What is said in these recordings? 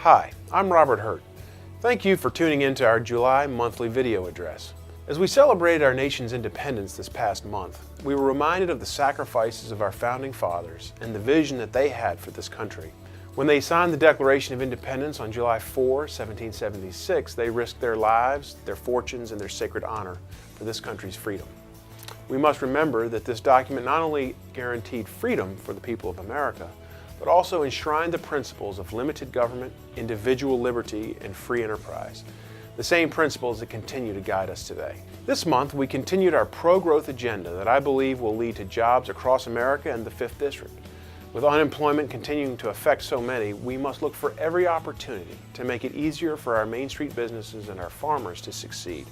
Hi, I'm Robert Hurt. Thank you for tuning in to our July monthly video address. As we celebrated our nation's independence this past month, we were reminded of the sacrifices of our founding fathers and the vision that they had for this country. When they signed the Declaration of Independence on July 4, 1776, they risked their lives, their fortunes, and their sacred honor for this country's freedom. We must remember that this document not only guaranteed freedom for the people of America, but also enshrined the principles of limited government, individual liberty, and free enterprise, the same principles that continue to guide us today. This month, we continued our pro-growth agenda that I believe will lead to jobs across America and the 5th District. With unemployment continuing to affect so many, we must look for every opportunity to make it easier for our Main Street businesses and our farmers to succeed.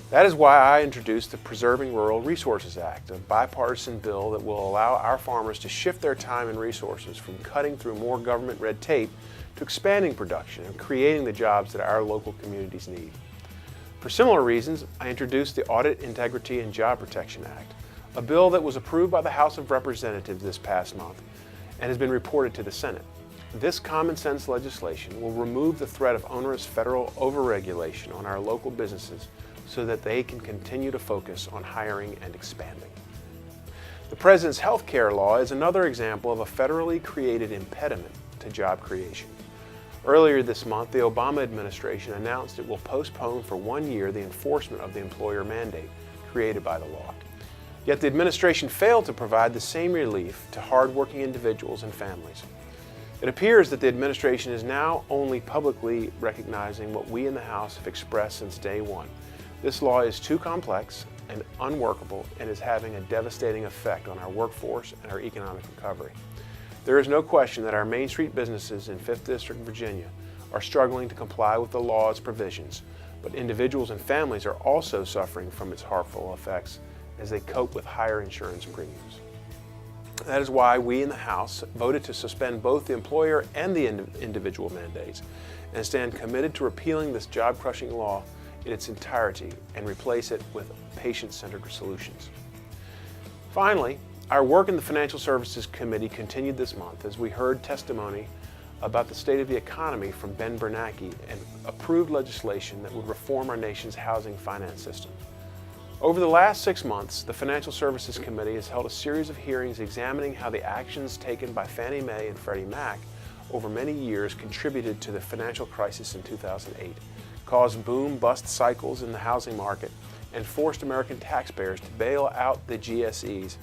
That is why I introduced the Preserving Rural Resources Act, a bipartisan bill that will allow our farmers to shift their time and resources from cutting through more government red tape to expanding production and creating the jobs that our local communities need. For similar reasons, I introduced the Audit, Integrity, and Job Protection Act, a bill that was approved by the House of Representatives this past month and has been reported to the Senate. This common sense legislation will remove the threat of onerous federal overregulation on our local businesses so that they can continue to focus on hiring and expanding. The President's health care law is another example of a federally created impediment to job creation. Earlier this month, the Obama administration announced it will postpone for 1 year the enforcement of the employer mandate created by the law. Yet the administration failed to provide the same relief to hardworking individuals and families. It appears that the administration is now only publicly recognizing what we in the House have expressed since day one. This law is too complex and unworkable and is having a devastating effect on our workforce and our economic recovery. There is no question that our Main Street businesses in 5th District, Virginia are struggling to comply with the law's provisions, but individuals and families are also suffering from its harmful effects as they cope with higher insurance premiums. That is why we in the House voted to suspend both the employer and the individual mandates and stand committed to repealing this job-crushing law in its entirety and replace it with patient-centered solutions. Finally, our work in the Financial Services Committee continued this month as we heard testimony about the state of the economy from Ben Bernanke and approved legislation that would reform our nation's housing finance system. Over the last 6 months, the Financial Services Committee has held a series of hearings examining how the actions taken by Fannie Mae and Freddie Mac over many years contributed to the financial crisis in 2008, caused boom-bust cycles in the housing market, and forced American taxpayers to bail out the GSEs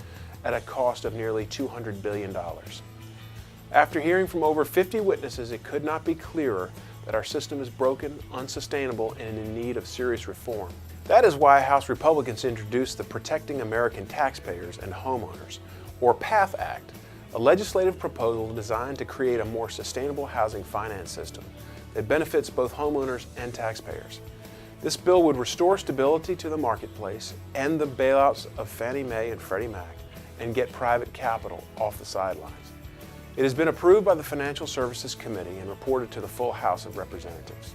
at a cost of nearly $200 billion. After hearing from over 50 witnesses, it could not be clearer that our system is broken, unsustainable, and in need of serious reform. That is why House Republicans introduced the Protecting American Taxpayers and Homeowners, or PATH Act, a legislative proposal designed to create a more sustainable housing finance system that benefits both homeowners and taxpayers. This bill would restore stability to the marketplace, end the bailouts of Fannie Mae and Freddie Mac, and get private capital off the sidelines. It has been approved by the Financial Services Committee and reported to the full House of Representatives.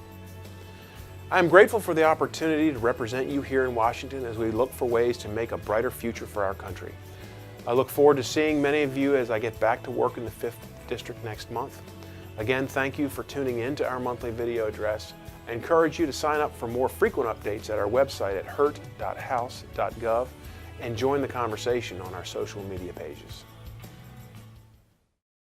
I am grateful for the opportunity to represent you here in Washington as we look for ways to make a brighter future for our country. I look forward to seeing many of you as I get back to work in the 5th District next month. Again, thank you for tuning in to our monthly video address. I encourage you to sign up for more frequent updates at our website at hurt.house.gov and join the conversation on our social media pages.